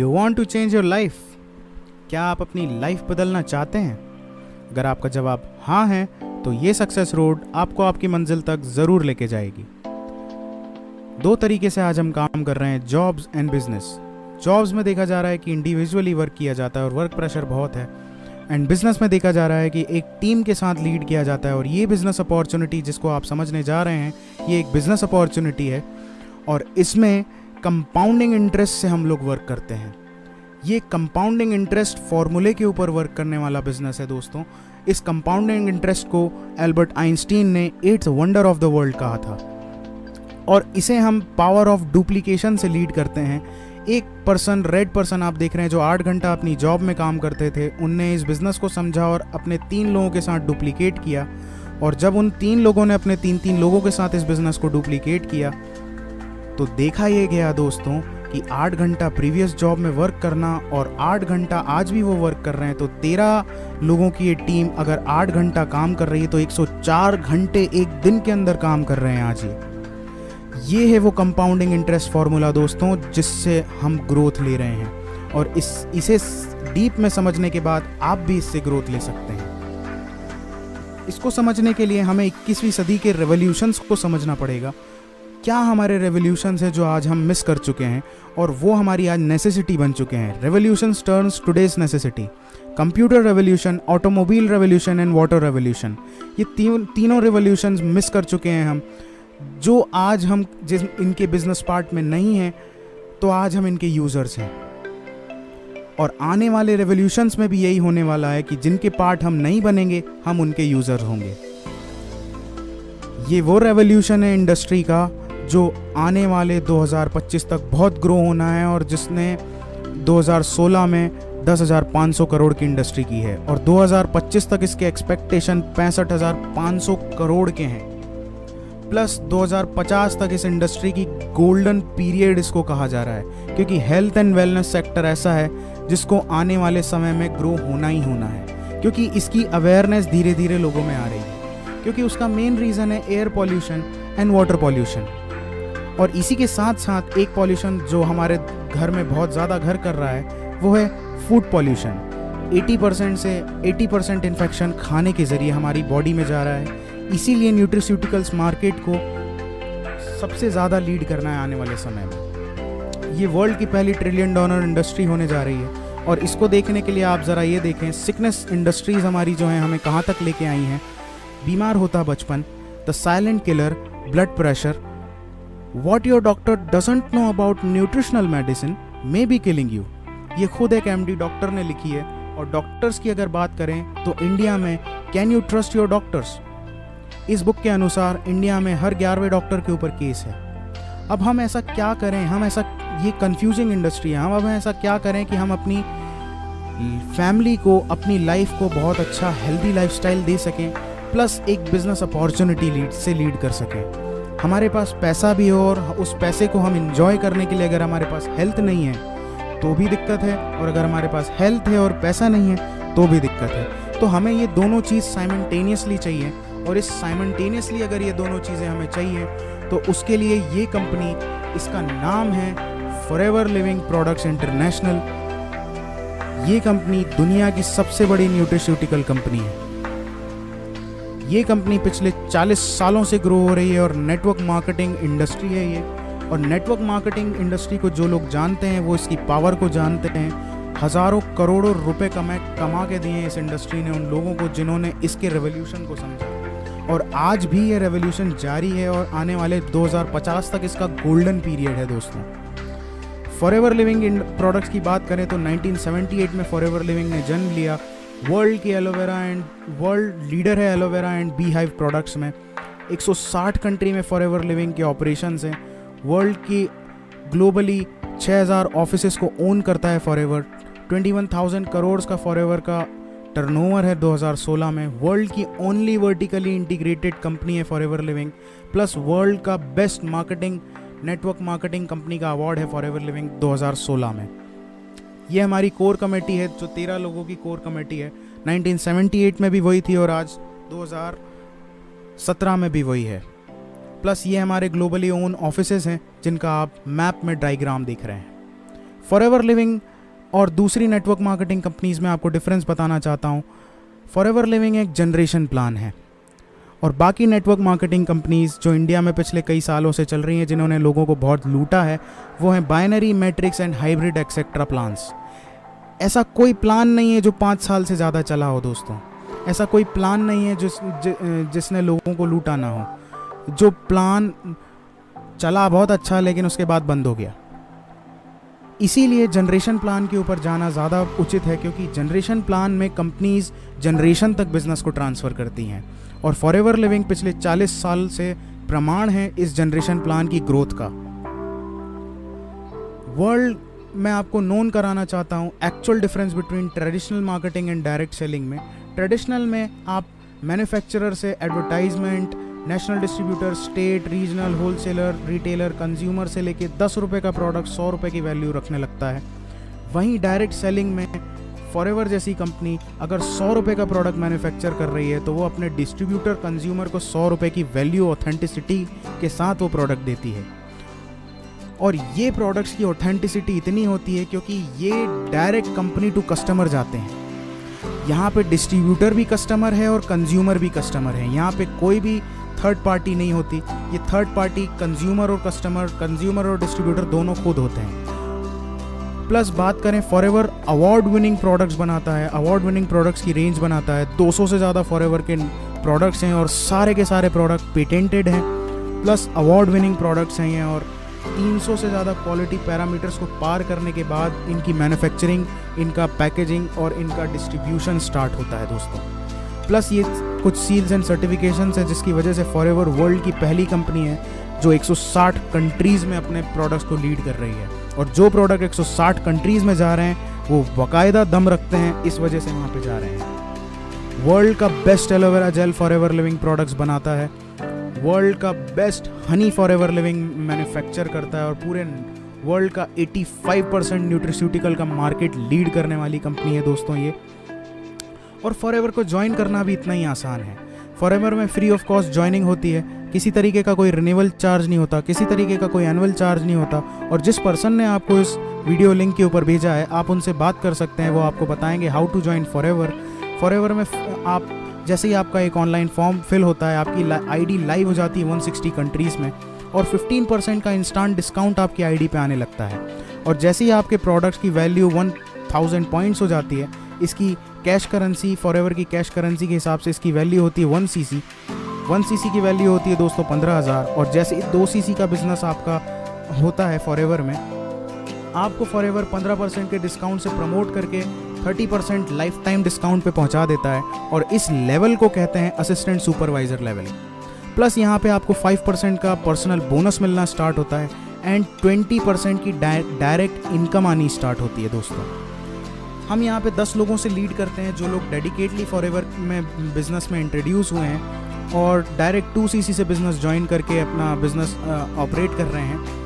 You want to change your life? क्या आप अपनी लाइफ बदलना चाहते हैं? अगर आपका जवाब हाँ है तो ये सक्सेस रोड आपको आपकी मंजिल तक ज़रूर लेके जाएगी। दो तरीके से आज हम काम कर रहे हैं, जॉब्स एंड बिजनेस। जॉब्स में देखा जा रहा है कि इंडिविजुअली वर्क किया जाता है और वर्क प्रेशर बहुत है, एंड बिजनेस में देखा जा रहा है कि एक टीम के साथ लीड किया जाता है। और ये बिजनेस अपॉर्चुनिटी जिसको आप समझने जा रहे हैं, ये एक बिजनेस अपॉर्चुनिटी है और इसमें कंपाउंडिंग इंटरेस्ट से हम लोग वर्क करते हैं। ये कंपाउंडिंग इंटरेस्ट फॉर्मूले के ऊपर वर्क करने वाला बिजनेस है दोस्तों। इस कंपाउंडिंग इंटरेस्ट को एल्बर्ट आइंस्टीन ने eighth wonder of the world कहा था और इसे हम पावर ऑफ डुप्लीकेशन से लीड करते हैं। एक पर्सन, रेड पर्सन आप देख रहे हैं, जो 8 घंटा अपनी जॉब में काम करते थे, उनने इस बिज़नेस को समझा और अपने 3 लोगों के साथ डुप्लीकेट किया। और जब उन 3 लोगों ने अपने 3 लोगों के साथ इस बिज़नेस को डुप्लीकेट किया तो देखा ये गया दोस्तों कि 8 घंटा प्रीवियस जॉब में वर्क करना और 8 घंटा आज भी वो वर्क कर रहे हैं, तो 13 लोगों की ये टीम अगर 8 घंटा काम कर रही है तो 104 घंटे एक दिन के अंदर काम कर रहे हैं आज। ये है वो कंपाउंडिंग इंटरेस्ट फार्मूला दोस्तों, जिससे हम ग्रोथ ले रहे हैं। और इसे डीप में समझने के बाद आप भी इससे ग्रोथ ले सकते हैं। इसको समझने के लिए हमें 21वीं सदी के रेवोल्यूशंस को समझना पड़ेगा। क्या हमारे रेवोल्यूशंस है जो आज हम मिस कर चुके हैं और वो हमारी आज नेसेसिटी बन चुके हैं। Revolutions turns today's necessity. Computer revolution, automobile revolution and water revolution, ये तीनों रेवोल्यूशंस मिस कर चुके हैं हम, जो आज हम जिस इनके बिजनेस पार्ट में नहीं हैं, तो आज हम इनके यूज़र्स हैं। और आने वाले रेवोल्यूशंस में भी यही होने वाला है कि जिनके पार्ट हम नहीं बनेंगे, हम उनके यूज़र होंगे। ये वो रेवोल्यूशन है इंडस्ट्री का जो आने वाले 2025 तक बहुत ग्रो होना है और जिसने 2016 में 10,500 करोड़ की इंडस्ट्री की है और 2025 तक इसके एक्सपेक्टेशन 65,500 करोड़ के हैं। प्लस 2050 तक इस इंडस्ट्री की गोल्डन पीरियड इसको कहा जा रहा है, क्योंकि हेल्थ एंड वेलनेस सेक्टर ऐसा है जिसको आने वाले समय में ग्रो होना ही होना है, क्योंकि इसकी अवेयरनेस धीरे धीरे लोगों में आ रही है। क्योंकि उसका मेन रीज़न है air pollution and water pollution. और इसी के साथ साथ एक पॉल्यूशन जो हमारे घर में बहुत ज़्यादा घर कर रहा है, वो है फूड पॉल्यूशन। 80% से 80% इन्फेक्शन खाने के ज़रिए हमारी बॉडी में जा रहा है। इसीलिए न्यूट्रिस्यूटिकल्स मार्केट को सबसे ज़्यादा लीड करना है आने वाले समय में। ये वर्ल्ड की पहली $1 ट्रिलियन इंडस्ट्री होने जा रही है। और इसको देखने के लिए आप ज़रा ये देखें, सिकनेस इंडस्ट्रीज़ हमारी जो हैं हमें कहाँ तक लेके आई हैं। बीमार होता बचपन, the silent killer, blood pressure. What your doctor doesn't know about nutritional medicine may be killing you। ये खुद एक MD डॉक्टर ने लिखी है। और डॉक्टर्स की अगर बात करें तो इंडिया में can you trust your doctors, इस बुक के अनुसार इंडिया में हर 11वें डॉक्टर के ऊपर केस है। अब हम ऐसा क्या करें, ये कंफ्यूजिंग इंडस्ट्री है, हम ऐसा क्या करें कि हम अपनी फैमिली को, अपनी लाइफ को बहुत अच्छा हेल्दी लाइफस्टाइल दे सकें, प्लस एक बिजनेस अपॉर्चुनिटी लीड कर सकें। हमारे पास पैसा भी हो और उस पैसे को हम इंजॉय करने के लिए अगर हमारे पास हेल्थ नहीं है तो भी दिक्कत है, और अगर हमारे पास हेल्थ है और पैसा नहीं है तो भी दिक्कत है। तो हमें ये दोनों चीज़ साइमल्टेनियसली चाहिए। और इस साइमल्टेनियसली अगर ये दोनों चीज़ें हमें चाहिए तो उसके लिए ये कंपनी, इसका नाम है फॉरएवर लिविंग प्रोडक्ट्स इंटरनेशनल। ये कंपनी दुनिया की सबसे बड़ी न्यूट्रिस्यूटिकल कंपनी है। ये कंपनी पिछले 40 सालों से ग्रो हो रही है और नेटवर्क मार्केटिंग इंडस्ट्री है ये। और नेटवर्क मार्केटिंग इंडस्ट्री को जो लोग जानते हैं वो इसकी पावर को जानते हैं। हज़ारों करोड़ों रुपए कमा के दिए इस इंडस्ट्री ने उन लोगों को जिन्होंने इसके रेवोल्यूशन को समझा। और आज भी ये रेवोल्यूशन जारी है और आने वाले 2050 तक इसका गोल्डन पीरियड है दोस्तों। फॉरएवर लिविंग प्रोडक्ट्स की बात करें तो 1978 में फॉरएवर लिविंग ने जन्म लिया। वर्ल्ड की एलोवेरा एंड वर्ल्ड लीडर है aloe vera and bee hive products में। 160 कंट्री में फॉरएवर लिविंग के ऑपरेशंस हैं। वर्ल्ड की ग्लोबली 6000 ऑफिसेस को ओन करता है फॉरएवर। 21,000 करोड़ का फॉरएवर का टर्नओवर है 2016 में। वर्ल्ड की ओनली वर्टिकली इंटीग्रेटेड कंपनी है फॉरएवर लिविंग। प्लस वर्ल्ड का best marketing network marketing company का अवार्ड है फॉरएवर लिविंग 2016 में। ये हमारी कोर कमेटी है, जो 13 लोगों की कोर कमेटी है। 1978 में भी वही थी और आज 2017 में भी वही है। प्लस ये हमारे ग्लोबली ओन ऑफिसेज हैं जिनका आप मैप में डायग्राम देख रहे हैं। फॉरएवर लिविंग और दूसरी नेटवर्क मार्केटिंग कंपनीज़ में आपको डिफरेंस बताना चाहता हूँ। फॉरएवर लिविंग एक जनरेशन प्लान है और बाकी नेटवर्क मार्केटिंग कंपनीज़ जो इंडिया में पिछले कई सालों से चल रही हैं, जिन्होंने लोगों को बहुत लूटा है, वो हैं binary, matrix and hybrid etcetera plans. ऐसा कोई प्लान नहीं है जो 5 साल से ज़्यादा चला हो दोस्तों। ऐसा कोई प्लान नहीं है जिसने लोगों को लूटा ना हो। जो प्लान चला बहुत अच्छा लेकिन उसके बाद बंद हो गया। इसीलिए जनरेशन प्लान के ऊपर जाना ज़्यादा उचित है, क्योंकि जनरेशन प्लान में कंपनीज जनरेशन तक बिजनेस को ट्रांसफ़र करती हैं और फॉरएवर लिविंग पिछले 40 साल से प्रमाण है इस जनरेशन प्लान की ग्रोथ का। वर्ल्ड मैं आपको नोन कराना चाहता हूँ actual difference between traditional marketing and direct selling में। ट्रेडिशनल में आप मैन्युफैक्चरर से advertisement, national distributor, state, regional, wholesaler, retailer, consumer से लेके 10 रुपये का प्रोडक्ट 100 रुपये की वैल्यू रखने लगता है। वहीं डायरेक्ट सेलिंग में फॉरएवर जैसी कंपनी अगर 100 रुपये का प्रोडक्ट मैन्युफैक्चर कर रही है तो वो अपने डिस्ट्रीब्यूटर, कंज्यूमर को 100 रुपये की वैल्यू, ऑथेंटिसिटी के साथ वो प्रोडक्ट देती है। और ये प्रोडक्ट्स की ऑथेंटिसिटी इतनी होती है क्योंकि ये डायरेक्ट कंपनी टू कस्टमर जाते हैं। यहाँ पे डिस्ट्रीब्यूटर भी कस्टमर है और कंज्यूमर भी कस्टमर है। यहाँ पे कोई भी थर्ड पार्टी नहीं होती। ये थर्ड पार्टी कंज्यूमर और कस्टमर, कंज्यूमर और डिस्ट्रीब्यूटर दोनों खुद होते हैं। प्लस बात करें, फॉरएवर अवार्ड विनिंग प्रोडक्ट्स बनाता है, अवार्ड विनिंग प्रोडक्ट्स की रेंज बनाता है। 200 से ज़्यादा फॉरएवर के प्रोडक्ट्स हैं और सारे के सारे प्रोडक्ट पेटेंटेड हैं, प्लस अवार्ड विनिंग प्रोडक्ट्स हैं ये। और 300 से ज़्यादा क्वालिटी पैरामीटर्स को पार करने के बाद इनकी मैन्युफैक्चरिंग, इनका पैकेजिंग और इनका डिस्ट्रीब्यूशन स्टार्ट होता है दोस्तों। प्लस ये कुछ सील्स एंड सर्टिफिकेशंस हैं जिसकी वजह से फॉरएवर वर्ल्ड की पहली कंपनी है जो 160 कंट्रीज़ में अपने प्रोडक्ट्स को लीड कर रही है। और जो प्रोडक्ट 160 कंट्रीज़ में जा रहे हैं वो बाकायदा दम रखते हैं, इस वजह से वहाँ पे जा रहे हैं। वर्ल्ड का best aloe vera gel forever living products बनाता है, वर्ल्ड का best Honey forever living manufacture करता है और पूरे वर्ल्ड का 85% न्यूट्रिस्यूटिकल का मार्केट लीड करने वाली कंपनी है दोस्तों ये। और फॉरएवर को ज्वाइन करना भी इतना ही आसान है। फॉरएवर में फ्री ऑफ कॉस्ट ज्वाइनिंग होती है, किसी तरीके का कोई रिन्यूअल चार्ज नहीं होता, किसी तरीके का कोई एनुअल चार्ज नहीं होता। और जिस पर्सन ने आपको इस वीडियो लिंक के ऊपर भेजा है आप उनसे बात कर सकते हैं, वो आपको बताएंगे how to join Forever. Forever में आप जैसे ही आपका एक ऑनलाइन फॉर्म फिल होता है, आपकी आईडी लाइव हो जाती है 160 कंट्रीज़ में और 15% का इंस्टेंट डिस्काउंट आपकी आईडी पे आने लगता है। और जैसे ही आपके प्रोडक्ट्स की वैल्यू 1000 पॉइंट्स हो जाती है, इसकी कैश करेंसी, फॉरएवर की कैश करेंसी के हिसाब से इसकी वैल्यू होती है 1 सीसी। 1 सीसी की वैल्यू होती है दोस्तों 15,000। और जैसे 2 सीसी का बिजनेस आपका होता है फॉरएवर में, आपको फॉरएवर 15% के डिस्काउंट से प्रमोट करके 30% लाइफ टाइम डिस्काउंट पे पहुंचा देता है और इस लेवल को कहते हैं असिस्टेंट सुपरवाइजर लेवल। प्लस यहाँ पे आपको 5% का पर्सनल बोनस मिलना स्टार्ट होता है एंड 20% की डायरेक्ट इनकम आनी स्टार्ट होती है दोस्तों। हम यहाँ पे 10 लोगों से लीड करते हैं जो लोग डेडिकेटली फॉरएवर में बिजनेस में इंट्रोड्यूस हुए हैं और डायरेक्ट 2 सीसी से बिजनेस ज्वाइन करके अपना बिजनेस ऑपरेट कर रहे हैं।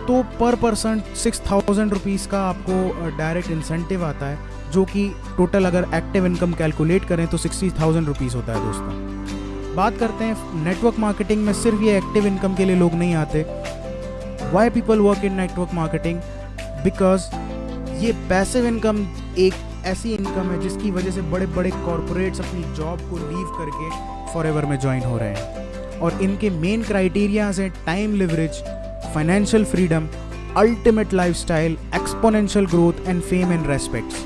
तो पर पर्सन 6000 रुपीज़ का आपको डायरेक्ट इंसेंटिव आता है, जो कि टोटल अगर एक्टिव इनकम कैलकुलेट करें तो 60,000 रुपीज़ होता है दोस्तों। बात करते हैं नेटवर्क मार्केटिंग में, सिर्फ ये एक्टिव इनकम के लिए लोग नहीं आते। Why people work in network marketing? Because ये पैसिव इनकम एक ऐसी इनकम है जिसकी वजह से बड़े बड़े कॉरपोरेट्स अपनी जॉब को लीव करके फॉरएवर में ज्वाइन हो रहे हैं। और इनके मेन क्राइटेरियाज हैं time leverage, financial freedom, ultimate lifestyle, exponential growth and fame and respects.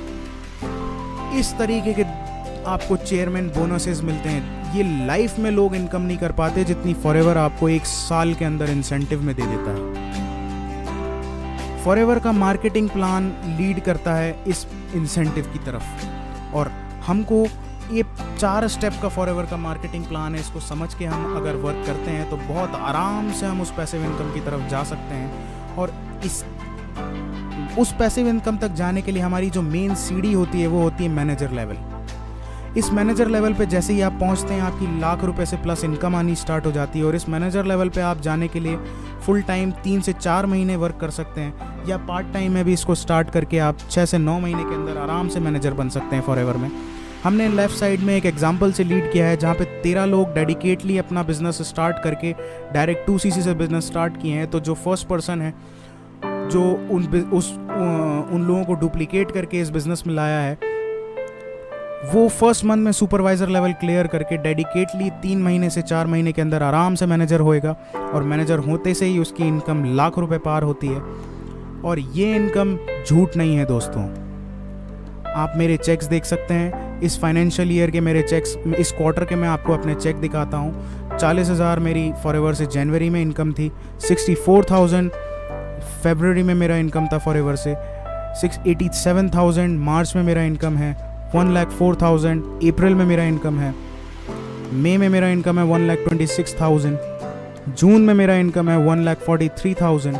इस तरीके के आपको चेयरमैन बोनसेस मिलते हैं। ये लाइफ में लोग इनकम नहीं कर पाते जितनी फॉरएवर आपको 1 साल के अंदर इंसेंटिव में दे देता है। फॉरएवर का मार्केटिंग प्लान लीड करता है इस इंसेंटिव की तरफ और हमको ये 4 स्टेप का फॉरएवर का मार्केटिंग प्लान है। इसको समझ के हम अगर वर्क करते हैं तो बहुत आराम से हम उस पैसिव इनकम की तरफ जा सकते हैं। और उस पैसिव इनकम तक जाने के लिए हमारी जो मेन सीढ़ी होती है वो होती है मैनेजर लेवल। इस मैनेजर लेवल पे जैसे ही आप पहुंचते हैं आपकी लाख रुपए से प्लस इनकम आनी स्टार्ट हो जाती है। और इस मैनेजर लेवल पे आप जाने के लिए फुल टाइम 3 से 4 महीने वर्क कर सकते हैं या पार्ट टाइम में भी इसको स्टार्ट करके आप 6 से 9 महीने के अंदर आराम से मैनेजर बन सकते हैं फॉरएवर में। हमने लेफ्ट साइड में एक एग्जांपल से लीड किया है जहाँ पे 13 लोग डेडिकेटली अपना बिजनेस स्टार्ट करके डायरेक्ट 2 सीसी से बिजनेस स्टार्ट किए हैं। तो जो फर्स्ट पर्सन है जो उन लोगों को डुप्लीकेट करके इस बिज़नेस में लाया है, वो फर्स्ट मंथ में सुपरवाइज़र लेवल क्लियर करके डेडिकेटली 3 महीने से 4 महीने के अंदर आराम से मैनेजर होएगा, और मैनेजर होते से ही उसकी इनकम लाख रुपए पार होती है। और ये इनकम झूठ नहीं है दोस्तों। आप मेरे चेक्स देख सकते हैं, इस फाइनेंशियल ईयर के मेरे चेक्स, इस क्वार्टर के मैं आपको अपने चेक दिखाता हूँ। 40,000 मेरी फॉरएवर से जनवरी में इनकम थी, 64,000 फरवरी में मेरा इनकम था फॉरएवर से, 687,000 मार्च में मेरा इनकम है, 1,04,000 अप्रैल में मेरा इनकम है, मई में मेरा इनकम है 1,26,000, जून में मेरा इनकम है 1,43,000,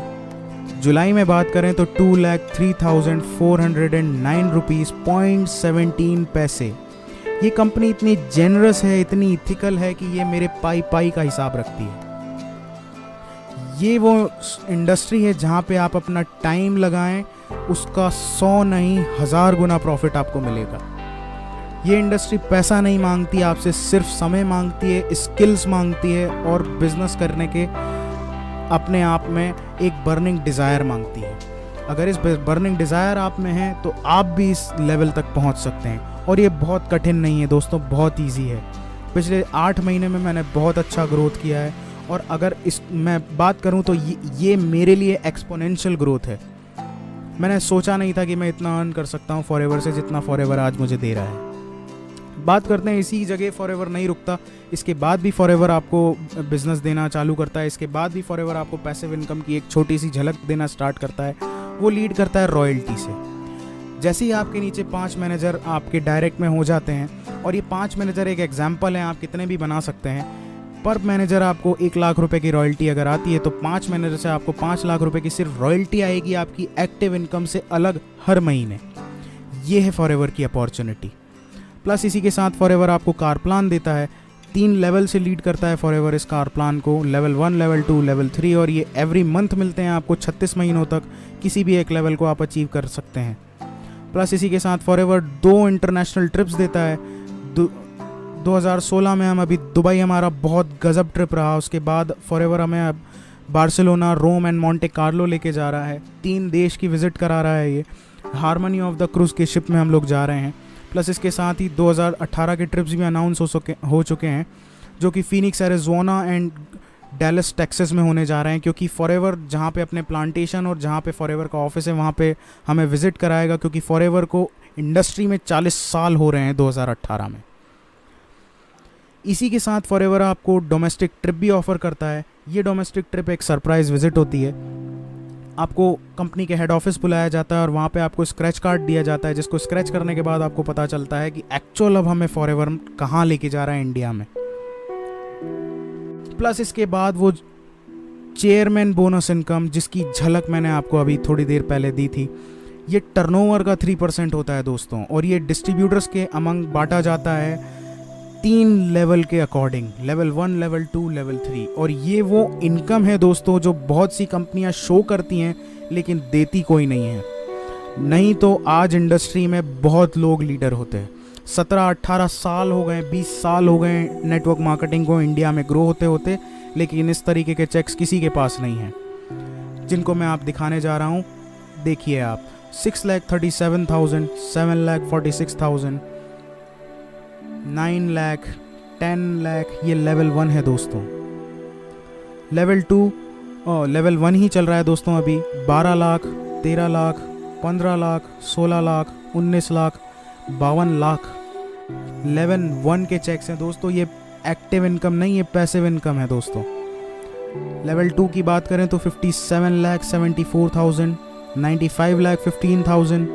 जुलाई में बात करें तो 2,03,409 रुपीज़ 0.17 पैसे। ये कंपनी इतनी जेनरस है, इतनी इथिकल है कि ये मेरे पाई का हिसाब रखती है। ये वो इंडस्ट्री है जहाँ पे आप अपना टाइम लगाएं, उसका 100 नहीं 1000 गुना प्रॉफिट आपको मिलेगा। ये इंडस्ट्री पैसा नहीं मांगती आपसे, सिर्फ समय मांगती है, स्किल्स मांगती है, और बिजनेस करने के अपने आप में एक बर्निंग डिज़ायर मांगती है। अगर इस बर्निंग डिज़ायर आप में है तो आप भी इस लेवल तक पहुंच सकते हैं। और ये बहुत कठिन नहीं है दोस्तों, बहुत ईजी है। पिछले 8 महीने में मैंने बहुत अच्छा ग्रोथ किया है, और अगर मैं बात करूं तो ये मेरे लिए एक्सपोनेंशियल ग्रोथ है। मैंने सोचा नहीं था कि मैं इतना अर्न कर सकता हूं फॉरएवर से, जितना फॉरएवर आज मुझे दे रहा है। बात करते हैं, इसी जगह फॉरएवर नहीं रुकता, इसके बाद भी फॉरएवर आपको बिजनेस देना चालू करता है। इसके बाद भी फॉरएवर आपको पैसिव इनकम की एक छोटी सी झलक देना स्टार्ट करता है। वो लीड करता है रॉयल्टी से। जैसे ही आपके नीचे 5 मैनेजर आपके डायरेक्ट में हो जाते हैं, और ये 5 मैनेजर एक एग्जाम्पल हैं, आप कितने भी बना सकते हैं। पर मैनेजर आपको 1 लाख रुपए की रॉयल्टी अगर आती है, तो 5 मैनेजर से आपको 5 लाख रुपए की सिर्फ रॉयल्टी आएगी आपकी एक्टिव इनकम से अलग हर महीने। ये है फॉरएवर की अपॉर्चुनिटी। प्लस इसी के साथ फॉरएवर आपको कार प्लान देता है। 3 लेवल से लीड करता है फॉरएवर इस कार प्लान को, लेवल 1, लेवल 2, लेवल 3, और ये एवरी मंथ मिलते हैं आपको। 36 महीनों तक किसी भी एक लेवल को आप अचीव कर सकते हैं। प्लस इसी के साथ फॉरएवर 2 इंटरनेशनल ट्रिप्स देता है। 2016 में हम अभी दुबई हमारा बहुत गजब ट्रिप रहा। उसके बाद फॉरएवर हमें अब Barcelona, Rome and Monte Carlo जा रहा है। 3 देश की विजिट करा रहा है। ये हार्मनी ऑफ द क्रूज़ के शिप में हम लोग जा रहे हैं। प्लस इसके साथ ही 2018 के ट्रिप्स भी अनाउंस हो चुके हैं, जो कि Phoenix Arizona and Dallas Texas में होने जा रहे हैं। क्योंकि फॉरएवर जहाँ पे अपने प्लांटेशन और जहाँ पे फॉरएवर का ऑफिस है, वहाँ पे हमें विजिट कराएगा। क्योंकि फॉरएवर को इंडस्ट्री में 40 साल हो रहे हैं 2018 में। इसी के साथ फॉरएवर आपको डोमेस्टिक ट्रिप भी ऑफ़र करता है। ये डोमेस्टिक ट्रिप एक सरप्राइज़ विजिट होती है। आपको कंपनी के हेड ऑफिस बुलाया जाता है, और वहाँ पे आपको स्क्रैच कार्ड दिया जाता है, जिसको स्क्रैच करने के बाद आपको पता चलता है कि एक्चुअल अब हमें फॉरएवर कहाँ लेके जा रहा है इंडिया में। प्लस इसके बाद वो चेयरमैन बोनस इनकम, जिसकी झलक मैंने आपको अभी थोड़ी देर पहले दी थी, ये टर्नओवर का 3% होता है दोस्तों। और ये डिस्ट्रीब्यूटर्स के अमंग बांटा जाता है 3 लेवल के अकॉर्डिंग, लेवल 1, लेवल 2, लेवल 3। और ये वो इनकम है दोस्तों जो बहुत सी कंपनियां शो करती हैं लेकिन देती कोई नहीं है। नहीं तो आज इंडस्ट्री में बहुत लोग लीडर होते हैं। 17-18 साल हो गए, 20 साल हो गए नेटवर्क मार्केटिंग को इंडिया में ग्रो होते होते, लेकिन इस तरीके के चेक्स किसी के पास नहीं हैं, जिनको मैं आप दिखाने जा रहा हूँ। देखिए आप, 6,37,000, 7,46,000, 9 लाख, 10 लाख, ये लेवल 1 है दोस्तों। लेवल 2, लेवल 1 ही चल रहा है दोस्तों अभी। 12 लाख, 13 लाख, 15 लाख, 16 लाख, 19 लाख, 52 लाख लेवल 1 के चेक्स हैं दोस्तों। ये एक्टिव इनकम नहीं, ये पैसिव इनकम है दोस्तों। लेवल 2 की बात करें तो 57,74,000, 95,15,000,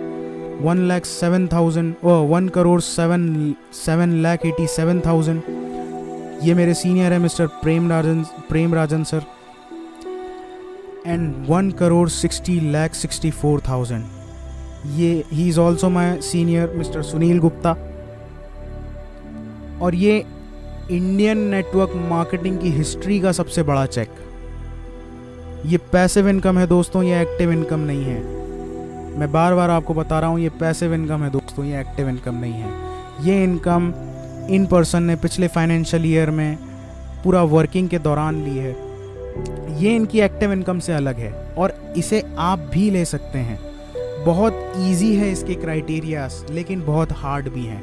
1,07,000, 1,07,87,000। ये मेरे सीनियर है mister Prem Rajan sir. And 1,60,64,000, ये he is also my senior mister Sunil Gupta. और ये इंडियन नेटवर्क मार्केटिंग की हिस्ट्री का सबसे बड़ा चेक। ये पैसिव इनकम है दोस्तों, ये एक्टिव इनकम नहीं है। मैं बार बार आपको बता रहा हूँ, ये पैसिव इनकम है दोस्तों, ये एक्टिव इनकम नहीं है। ये इनकम इन पर्सन ने पिछले फाइनेंशियल ईयर में पूरा वर्किंग के दौरान ली है। ये इनकी एक्टिव इनकम से अलग है। और इसे आप भी ले सकते हैं। बहुत इजी है इसके क्राइटेरियाज, लेकिन बहुत हार्ड भी हैं।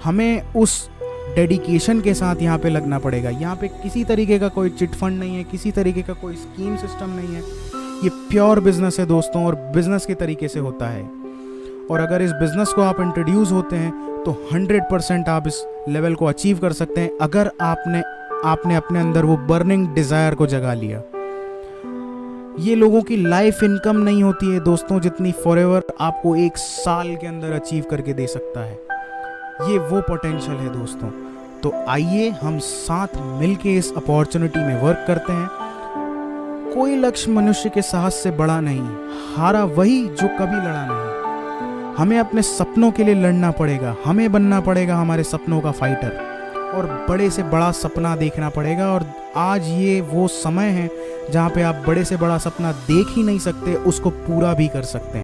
हमें उस डेडिकेशन के साथ यहाँ पे लगना पड़ेगा। यहाँ पे किसी तरीके का कोई चिट फंड नहीं है, किसी तरीके का कोई स्कीम सिस्टम नहीं है। ये प्योर बिजनेस है दोस्तों, और बिजनेस के तरीके से होता है। और अगर इस बिजनेस को आप इंट्रोड्यूस होते हैं तो 100% आप इस लेवल को अचीव कर सकते हैं, अगर आपने अपने अंदर वो बर्निंग डिज़ायर को जगा लिया। ये लोगों की लाइफ इनकम नहीं होती है दोस्तों जितनी फॉरएवर आपको 1 साल के अंदर अचीव करके दे सकता है। ये वो पोटेंशियल है दोस्तों। तो आइए हम साथ मिलके इस अपॉर्चुनिटी में वर्क करते हैं। कोई लक्ष्य मनुष्य के साहस से बड़ा नहीं, हारा वही जो कभी लड़ा नहीं। हमें अपने सपनों के लिए लड़ना पड़ेगा, हमें बनना पड़ेगा हमारे सपनों का फाइटर, और बड़े से बड़ा सपना देखना पड़ेगा। और आज ये वो समय है जहाँ पे आप बड़े से बड़ा सपना देख ही नहीं सकते, उसको पूरा भी कर सकते हैं।